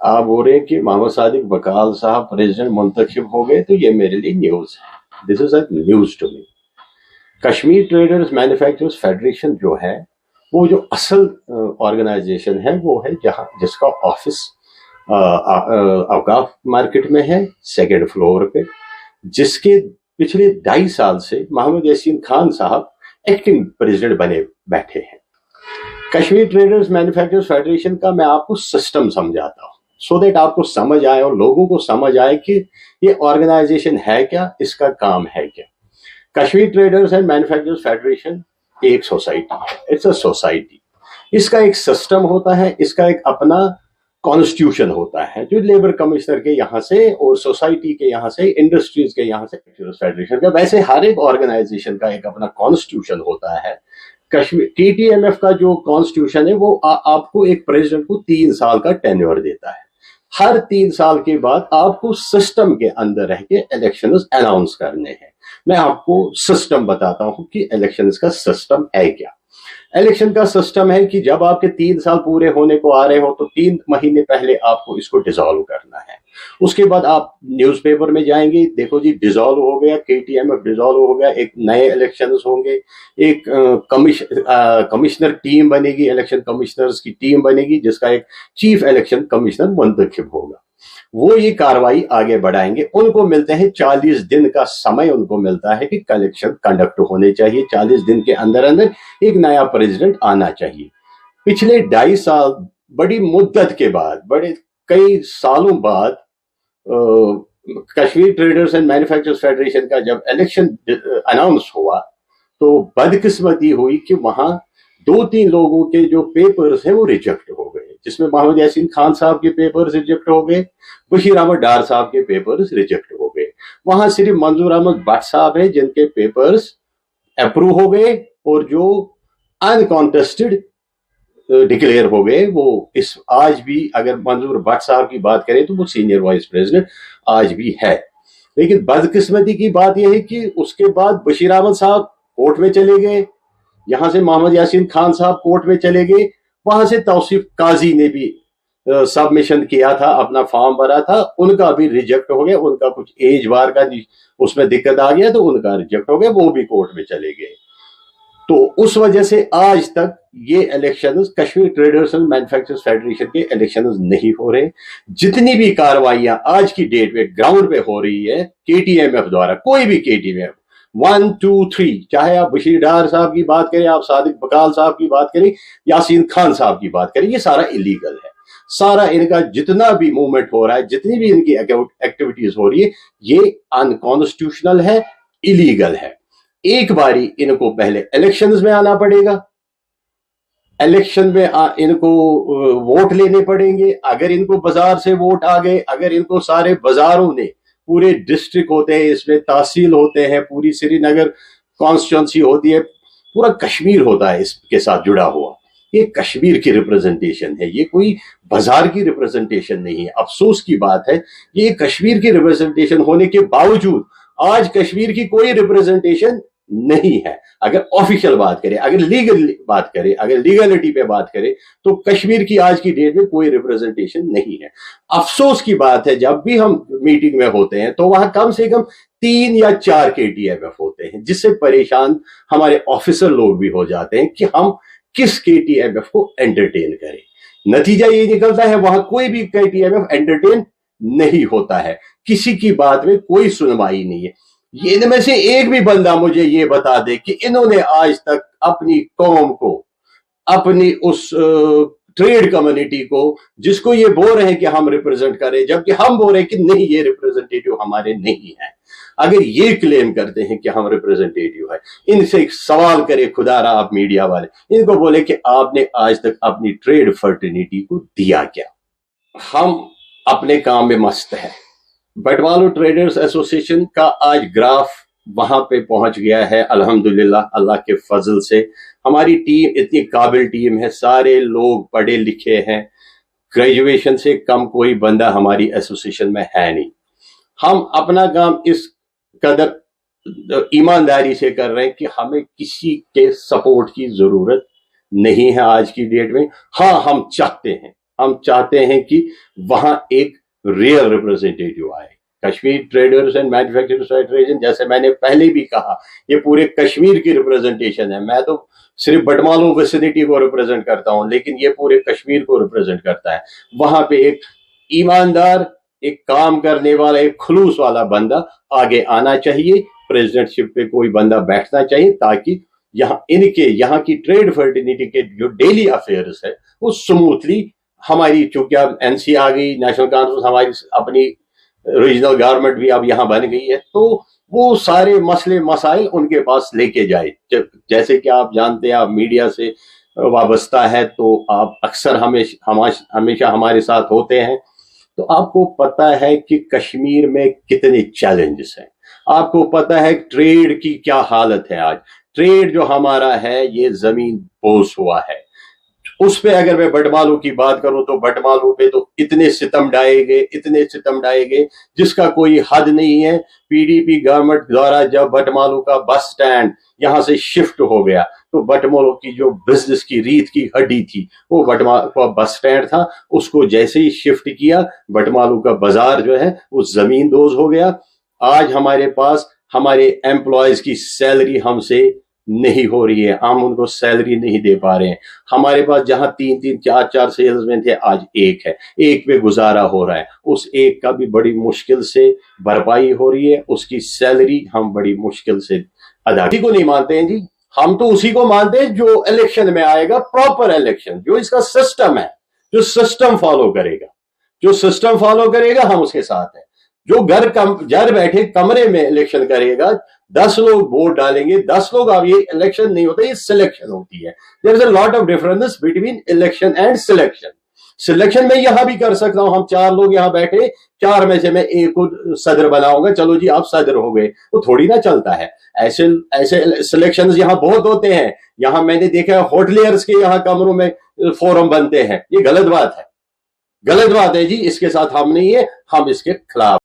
آپ بول رہے ہیں کہ محمد صادق بکال صاحب پریزیڈنٹ منتخب ہو گئے تو یہ میرے لیے نیوز ہے. This is a news to me. Kashmir traders manufacturers federation جو ہے وہ جو اصل آرگنائزیشن ہے وہ ہے جس کا آفس اوقاف مارکیٹ میں ہے 2nd فلور پہ، جس کے پچھلے 2.5 سال سے محمد یاسین خان صاحب ایکٹنگ پریزیڈنٹ بنے بیٹھے ہیں. کشمیر ٹریڈرز مینوفیکچررز فیڈریشن کا میں آپ کو سسٹم سمجھاتا ہوں سو دیٹ آپ کو سمجھ آئے اور لوگوں کو سمجھ آئے کہ یہ آرگنائزیشن ہے کیا، اس کا کام ہے کیا. Kashmir traders and manufacturers federation ایک سوسائٹی ہے. It's a society. اس کا ایک سسٹم ہوتا ہے، اس کا ایک اپنا کانسٹیٹیوشن ہوتا ہے جو لیبر کمشنر کے یہاں سے اور سوسائٹی کے یہاں سے، انڈسٹریز کے یہاں سے. فیڈریشن کا ویسے ہر ایک آرگنائزیشن کا ایک اپنا کانسٹیٹیوشن ہوتا ہے. Kashmir T T M F کا جو کانسٹیٹیوشن ہے وہ آپ کو ایک پریزیڈنٹ کو 3 سال کا ٹینیور دیتا ہے. ہر 3 سال کے بعد آپ کو سسٹم کے اندر رہ کے الیکشنز اناؤنس کرنے ہیں. میں آپ کو سسٹم بتاتا ہوں کہ الیکشنز کا سسٹم ہے کیا. الیکشن کا سسٹم ہے کہ جب آپ کے 3 سال پورے ہونے کو آ رہے ہو تو 3 مہینے پہلے آپ کو اس کو ڈیزالو کرنا ہے. اس کے بعد آپ نیوز پیپر میں جائیں گے، دیکھو جی ڈیزالو ہو گیا، کے ٹی ایم ایف ڈیزالو ہو گیا، ایک نئے الیکشنز ہوں گے، ایک کمشنر ٹیم بنے گی، الیکشن کمشنرز کی ٹیم بنے گی جس کا ایک چیف الیکشن کمشنر منتخب ہوگا. وہ یہ کاروائی آگے بڑھائیں گے. ان کو ملتے ہیں 40 دن کا سمے، ان کو ملتا ہے کہ الیکشن کنڈکٹ ہونے چاہیے. 40 دن کے اندر ایک نیا پریزیڈنٹ آنا چاہیے. پچھلے 2.5 سال بڑی مدت کے بعد، بڑے کئی سالوں بعد Kashmir traders and manufacturers federation کا جب الیکشن اناؤنس ہوا تو بدقسمتی ہوئی کہ وہاں 2-3 لوگوں کے جو پیپرز ہیں وہ ریجیکٹ ہو گئے، جس میں محمد یاسین خان صاحب کے پیپرز ریجیکٹ ہو گئے، بشیر احمد ڈار صاحب کے پیپرز ریجیکٹ ہو گئے. وہاں صرف منظور احمد بٹ صاحب ہیں جن کے پیپرز اپروو ہو گئے اور جو انکانٹسٹڈ ڈکلیئر ہو گئے. وہ اس آج بھی اگر منظور بٹ صاحب کی بات کریں تو وہ سینئر وائس پریزیڈنٹ آج بھی ہے. لیکن بدقسمتی کی بات یہ ہے کہ اس کے بعد بشیر احمد صاحب کورٹ میں چلے گئے، یہاں سے محمد یاسین خان صاحب کورٹ میں چلے گئے، وہاں سے توصیف قاضی نے بھی سبمیشن کیا تھا، اپنا فارم بھرا تھا، ان کا بھی ریجیکٹ ہو گیا. ان کا کچھ ایج بار کا اس میں دقت آ گیا تو ان کا ریجیکٹ ہو گیا، وہ بھی کورٹ میں چلے گئے. تو اس وجہ سے آج تک یہ elections Kashmir traders and manufacturers federation کے الیکشنز نہیں ہو رہے. جتنی بھی کاروائیاں آج کی ڈیٹ پہ گراؤنڈ پہ ہو رہی ہے کے ٹی ایم ایف دوارا، کوئی بھی کے ٹی ایم ایف 1 2 3، چاہے آپ بشیر ڈار صاحب کی بات کریں، آپ صادق بکال صاحب کی بات کریں، یاسین خان صاحب کی بات کریں، یہ سارا ایلیگل ہے. سارا ان کا جتنا بھی موومنٹ ہو رہا ہے، جتنی بھی ان کی ایکٹیویٹیز ہو رہی ہے، یہ انکانسٹیٹیوشنل ہے، ایلیگل ہے. ایک باری ان کو پہلے الیکشنز میں آنا پڑے گا، الیکشن میں ان کو ووٹ لینے پڑیں گے. اگر ان کو بازار سے ووٹ آ گئے، اگر ان کو سارے بازاروں نے، پورے ڈسٹرکٹ ہوتے ہیں، اس میں تحصیل ہوتے ہیں، پوری سری نگر کانسٹیچوئنسی ہوتی ہے، پورا کشمیر ہوتا ہے اس کے ساتھ جڑا ہوا. یہ کشمیر کی ریپرزنٹیشن ہے، یہ کوئی بازار کی ریپرزنٹیشن نہیں ہے. افسوس کی بات ہے، یہ کشمیر کی ریپرزنٹیشن ہونے کے باوجود آج کشمیر کی کوئی ریپرزنٹیشن نہیں ہے. اگر آفیشیل بات کریں، اگر لیگل بات کریں، اگر لیگلٹی پہ بات کریں تو کشمیر کی آج کی ڈیٹ میں کوئی ریپرزنٹیشن نہیں ہے. افسوس کی بات ہے، جب بھی ہم میٹنگ میں ہوتے ہیں تو وہاں کم سے کم 3 یا 4 کے ٹی ایم ایف ہوتے ہیں، جس سے پریشان ہمارے آفیسر لوگ بھی ہو جاتے ہیں کہ ہم کس کے ٹی ایم ایف کو انٹرٹین کریں. نتیجہ یہ نکلتا ہے وہاں کوئی بھی کے ٹی ایم ایف انٹرٹین نہیں ہوتا ہے، کسی کی بات میں کوئی سنوائی نہیں ہے. ان میں سے ایک بھی بندہ مجھے یہ بتا دے کہ انہوں نے آج تک اپنی قوم کو، اپنی اس ٹریڈ کمیونٹی کو، جس کو یہ بول رہے ہیں کہ ہم ریپرزینٹ کریں، جبکہ ہم بول رہے ہیں کہ نہیں، یہ ریپرزنٹیٹیو ہمارے نہیں ہیں. اگر یہ کلیم کرتے ہیں کہ ہم ریپرزنٹیٹیو ہے، ان سے ایک سوال کرے خدا را، آپ میڈیا والے، ان کو بولے کہ آپ نے آج تک اپنی ٹریڈ فرٹرنیٹی کو دیا کیا؟ ہم اپنے کام میں مست ہیں. بٹوالو ٹریڈرز ایسوسی ایشن کا آج گراف وہاں پہ پہنچ گیا ہے، الحمدللہ اللہ کے فضل سے. ہماری ٹیم اتنی قابل ٹیم ہے، سارے لوگ پڑھے لکھے ہیں، گریجویشن سے کم کوئی بندہ ہماری ایسوسی ایشن میں ہے نہیں. ہم اپنا کام اس قدر ایمانداری سے کر رہے ہیں کہ ہمیں کسی کے سپورٹ کی ضرورت نہیں ہے آج کی ڈیٹ میں. ہاں، ہم چاہتے ہیں ہم چاہتے ہیں کہ وہاں ایک ریئل ریپرزینٹیٹیو آئے. Kashmir traders and manufacturers federation, جیسے میں نے پہلے بھی کہا، یہ پورے کشمیر کی ریپرزنٹیشن ہے. میں تو صرف بٹمالو ویسینٹی کو ریپرزینٹ کرتا ہوں، لیکن یہ پورے کشمیر کو ریپرزینٹ کرتا ہے. وہاں پہ ایک ایماندار، ایک کام کرنے والا، ایک خلوص والا بندہ آگے آنا چاہیے. پریزیڈنٹ شپ پہ کوئی بندہ بیٹھنا چاہیے تاکہ یہاں کی ٹریڈ فرٹینٹی کے جو ڈیلی افیئرز ہے وہ سموتھلی، ہماری چونکہ اب این سی آ گئی، نیشنل کانفرنس، ہماری اپنی ریجنل گورنمنٹ بھی اب یہاں بن گئی ہے، تو وہ سارے مسئلے مسائل ان کے پاس لے کے جائے. جیسے کہ آپ جانتے ہیں، آپ میڈیا سے وابستہ ہے تو آپ اکثر ہمیشہ ہمارے ساتھ ہوتے ہیں، تو آپ کو پتہ ہے کہ کشمیر میں کتنے چیلنجز ہیں. آپ کو پتہ ہے ٹریڈ کی کیا حالت ہے آج. ٹریڈ جو ہمارا ہے یہ زمین بوس ہوا ہے. اس پہ اگر میں بٹمالو کی بات کروں تو بٹمالو پہ تو اتنے ستم ڈائے گئے جس کا کوئی حد نہیں ہے. پی ڈی پی گورنمنٹ دوارا جب بٹمالو کا بس سٹینڈ یہاں سے شفٹ ہو گیا تو بٹمالو کی جو بزنس کی ریت کی ہڈی تھی وہ بٹمالو بس سٹینڈ تھا. اس کو جیسے ہی شفٹ کیا، بٹمالو کا بازار جو ہے وہ زمین دوز ہو گیا. آج ہمارے پاس ہمارے ایمپلائیز کی سیلری ہم سے نہیں ہو رہی ہے، ہم ان کو سیلری نہیں دے پا رہے ہیں. ہمارے پاس جہاں 3-4 سیلز مین تھے، آج ایک ہے، ایک پہ گزارا ہو رہا ہے. اس ایک کا بھی بڑی مشکل سے بھرپائی ہو رہی ہے، اس کی سیلری ہم بڑی مشکل سے ادا کو نہیں مانتے ہیں. جی ہم تو اسی کو مانتے ہیں جو الیکشن میں آئے گا، پراپر الیکشن، جو اس کا سسٹم ہے، جو سسٹم فالو کرے گا ہم اس کے ساتھ ہیں. جو گھر بیٹھے کمرے میں الیکشن کرے گا، 10 لوگ ووٹ ڈالیں گے، 10 لوگ، اب یہ الیکشن نہیں ہوتا، یہ سلیکشن ہوتی ہے. There is a lot of difference between election and selection. Selection میں یہاں بھی کر سکتا ہوں، ہم 4 لوگ یہاں بیٹھے، 4 میں سے میں ایک کو صدر بناؤں گا، چلو جی آپ صدر ہو گئے، وہ تھوڑی نہ چلتا ہے. ایسے سلیکشنز یہاں بہت ہوتے ہیں. یہاں میں نے دیکھا ہے ہوٹلیئرز کے یہاں کمروں میں فورم بنتے ہیں. یہ غلط بات ہے جی، اس کے ساتھ ہم نہیں ہے، ہم اس کے خلاف.